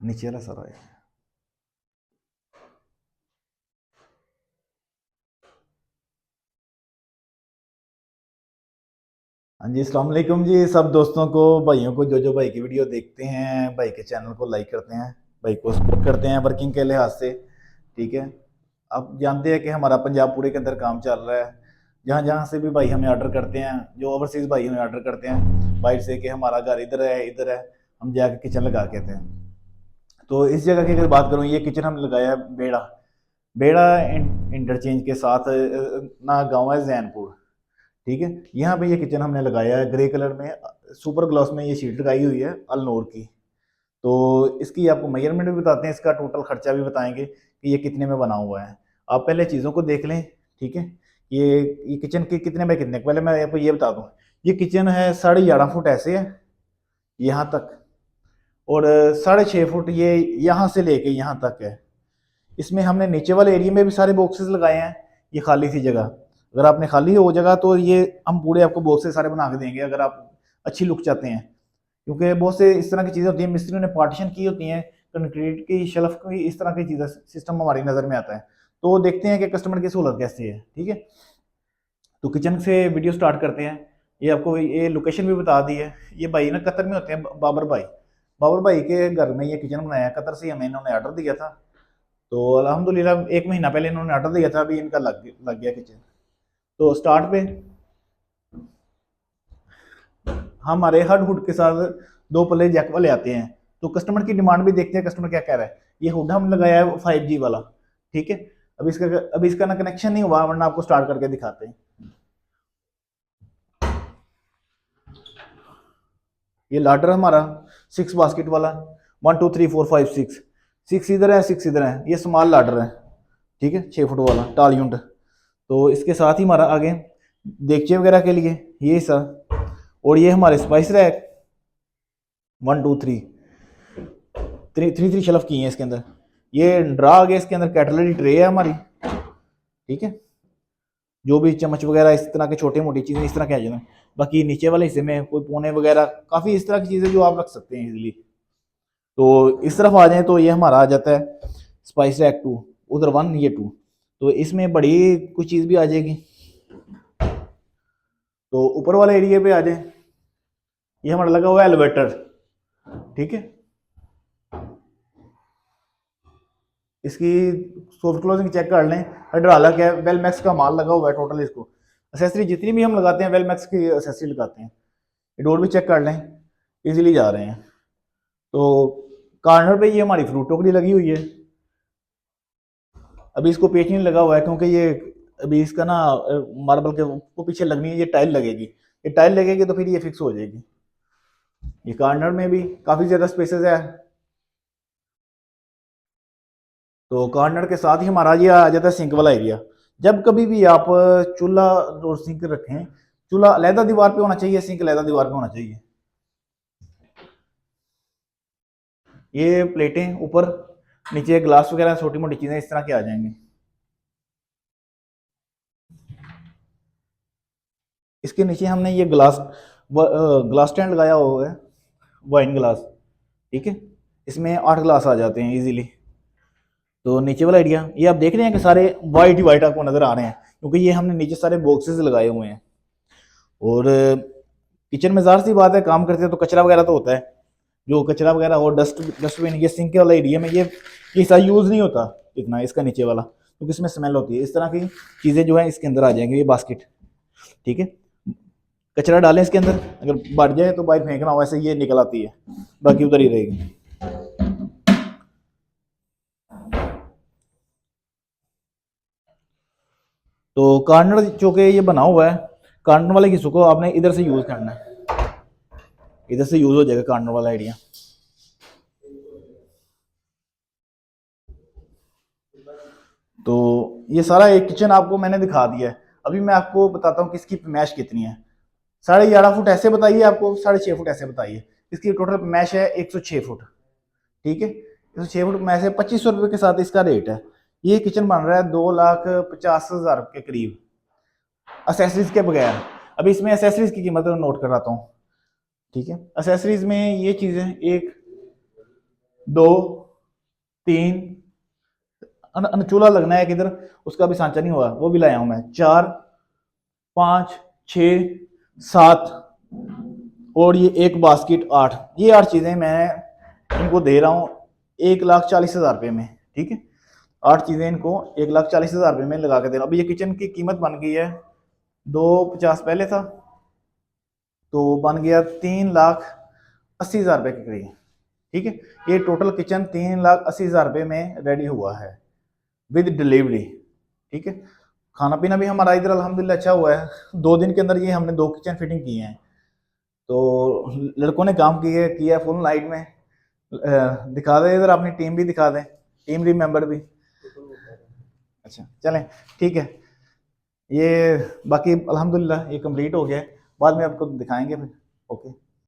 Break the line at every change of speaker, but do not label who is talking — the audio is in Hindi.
नीचे वाला सारा है। हाँ जी, अस्सलाम वालेकुम जी सब दोस्तों को, भाइयों को, जो भाई की वीडियो देखते हैं, भाई के चैनल को लाइक करते हैं, भाई को सपोर्ट करते हैं वर्किंग के लिहाज से। ठीक है। आप जानते हैं कि हमारा पंजाब पूरे के अंदर काम चल रहा है। जहाँ जहाँ से भी भाई हमें ऑर्डर करते हैं, जो ओवरसीज़ भाई हमें ऑर्डर करते हैं बाहर से कि हमारा घर इधर है इधर है, हम जाके किचन लगा के आते हैं। तो इस जगह की अगर बात करूँ, ये किचन हमने लगाया है बेड़ा बेड़ा इंटरचेंज के साथ ना गाँव है जैनपुर। ठीक है। यहाँ पे ये किचन हमने लगाया है ग्रे कलर में, सुपर ग्लॉस में ये शीट लगाई हुई है अलनूर की। तो इसकी आपको मेजरमेंट भी बताते हैं, इसका टोटल खर्चा भी बताएंगे कि ये कितने में बना हुआ है। आप पहले चीज़ों को देख लें। ठीक है। ये किचन के कितने बाय कितने, पहले मैं आपको ये बता दूं। ये किचन है 11.5 फुट ऐसे है यहाँ तक, और 6.5 फुट ये यहाँ से लेके यहाँ तक है। इसमें हमने नीचे वाले एरिया में भी सारे बॉक्सेस लगाए हैं। ये खाली सी जगह, अगर आपने खाली हो जगह तो ये हम पूरे आपको बॉक्सेस सारे बना के देंगे, अगर आप अच्छी लुक चाहते हैं। क्योंकि बहुत से इस तरह की चीज़ें होती हैं, मिस्त्रियों ने पार्टीशन की होती हैं, कंक्रीट की शेल्फ की, इस तरह की चीज़ें सिस्टम हमारी नज़र में आता है। तो देखते हैं कि कस्टमर की सहूलत कैसी है। ठीक है। तो किचन से वीडियो स्टार्ट करते हैं। ये आपको ये लोकेशन भी बता दी है। ये भाई ना कतर में होते हैं, बाबर भाई के घर में ये किचन बनाया है। कतर से हमें इन्होंने ऑर्डर दिया था। तो अल्हम्दुलिल्लाह 1 महीना पहले इन्होंने ऑर्डर दिया था, अभी इनका लग गया किचन। तो स्टार्ट पे हमारे हर हुड के साथ 2 पल्ले जैक वाले आते हैं। तो कस्टमर की डिमांड भी देखते हैं, कस्टमर क्या कह रहा है। ये हुड हम लगाया है 5G वाला। ठीक है। अभी इसका ना कनेक्शन नहीं हुआ, वरना आपको स्टार्ट करके दिखाते हैं। ये लाडर हमारा 6 बास्केट वाला, 1 2 3 4 5 6, 6 इधर है 6 इधर है। ये स्मॉल लाडर है। ठीक है। 6 फुट वाला टाल यूनिट। तो इसके साथ ही हमारा आगे देगचे वगैरह के लिए ये हिस्सा, और ये हमारे स्पाइस रैक 1 2 3 3 शेल्फ की हैं इसके अंदर। ये ड्रा आ गया, इसके अंदर कैटलरी ट्रे है हमारी। ठीक है। जो भी चम्मच वगैरह इस तरह के छोटे मोटी चीज़ें इस तरह के आ जाए। बाकी नीचे वाले हिस्से में कोई पोने वगैरह काफ़ी इस तरह की चीज़ें जो आप रख सकते हैं इजीली। तो इस तरफ आ जाए तो ये हमारा आ जाता है स्पाइस रैक 2, उधर 1 ये 2। तो इसमें बड़ी कुछ चीज़ भी आ जाएगी। तो ऊपर वाले एरिया पे आ जाए, ये हमारा लगा हुआ है एलिवेटर। ठीक है। इसकी सॉफ्ट क्लोजिंग चेक कर लें। हाइड्रोलिक है, वेलमैक्स का माल लगा हुआ है टोटल। इसको एसेसरी जितनी भी हम लगाते हैं वेलमैक्स की एसेसरी लगाते हैं। ये डोर भी चेक कर लें, इजीली जा रहे हैं। तो कार्नर पे ये हमारी फ्रूट टोकरी लगी हुई है। अभी इसको पेच नहीं लगा हुआ है क्योंकि ये अभी इसका ना मार्बल के को पीछे लगनी है, ये टाइल लगेगी। ये टाइल लगेगी तो फिर ये फिक्स हो जाएगी। ये कार्नर में भी काफ़ी ज़्यादा स्पेसेस है। तो कॉर्नर के साथ ही हमारा ये आ जाता है सिंक वाला एरिया। जब कभी भी आप चूल्हा और सिंक रखें, चूल्हा अलहदा दीवार पे होना चाहिए, सिंक अलहदा दीवार पे होना चाहिए। ये प्लेटें ऊपर नीचे ग्लास वगैरह छोटी मोटी चीज़ें इस तरह के आ जाएंगे। इसके नीचे हमने ये ग्लास स्टैंड लगाया हुआ है, वाइन ग्लास। ठीक है। इसमें 8 ग्लास आ जाते हैं इजीली। तो नीचे वाला एरिया ये आप देख रहे हैं कि सारे वाइट ही वाइट आपको नज़र आ रहे हैं, क्योंकि ये हमने नीचे सारे बॉक्सेस लगाए हुए हैं। और किचन में ज़ाहिर सी बात है, काम करते हैं तो कचरा वगैरह तो होता है। जो कचरा वगैरह और डस्टबिन, ये सिंक वाला एरिया में ये हिस्सा यूज़ नहीं होता इतना, इसका नीचे वाला, क्योंकि इसमें स्मेल होती है। इस तरह की चीज़ें जो है इसके अंदर आ जाएंगी, ये बास्केट। ठीक है। कचरा डालें इसके अंदर, अगर बढ़ जाए तो बाहर फेंकना हो, वैसे ये निकल आती है, बाकी उधर ही रहेगी। तो कार्नर चूँकि ये बना हुआ है, कार्नर वाले हिस्सों को आपने इधर से यूज़ करना है, इधर से यूज़ हो जाएगा कार्नर वाला एरिया। तो ये सारा एक किचन आपको मैंने दिखा दिया है। अभी मैं आपको बताता हूँ कि इसकी पैमाइश कितनी है। 11.5 फुट ऐसे बताइए, आपको 6.5 फुट ऐसे बताइए। इसकी टोटल पैमाइश है 106 फुट। ठीक है। 106 फुट पैमाइश है, 2500 रुपये के साथ इसका रेट है। ये किचन बन रहा है 2,50,000 के करीब असेसरीज के बगैर। अभी इसमें असेसरीज की कीमत नोट कराता हूँ। ठीक है। असेसरीज में ये चीज़ें, एक 2 3, चूल्हा लगना है किधर, उसका भी सांचा नहीं हुआ, वो भी लाया हूं मैं। 4 5 6 7 और ये एक बास्केट 8। ये 8 चीजें मैं इनको दे रहा हूँ 1,40,000 रुपये में। ठीक है, 8 चीजें इनको 1,40,000 रुपये में लगा के दे रहा हूँ। अभी ये किचन की कीमत बन गई है 250 पहले था, तो बन गया 3,80,000 रुपये के करीब। ठीक है, ये टोटल किचन 3,80,000 रुपये में रेडी हुआ है विद डिलीवरी। ठीक है, खाना पीना भी हमारा इधर अल्हम्दुलिल्लाह अच्छा हुआ है। 2 दिन के अंदर ये हमने 2 किचन फिटिंग की हैं, तो लड़कों ने काम किया है फुल नाइट में। दिखा दें इधर, अपनी टीम भी दिखा दें, टीम भी मेंबर भी। अच्छा चलें, ठीक है, ये बाकी अल्हम्दुलिल्लाह ये कंप्लीट हो गया है, बाद में आपको दिखाएंगे फिर। ओके।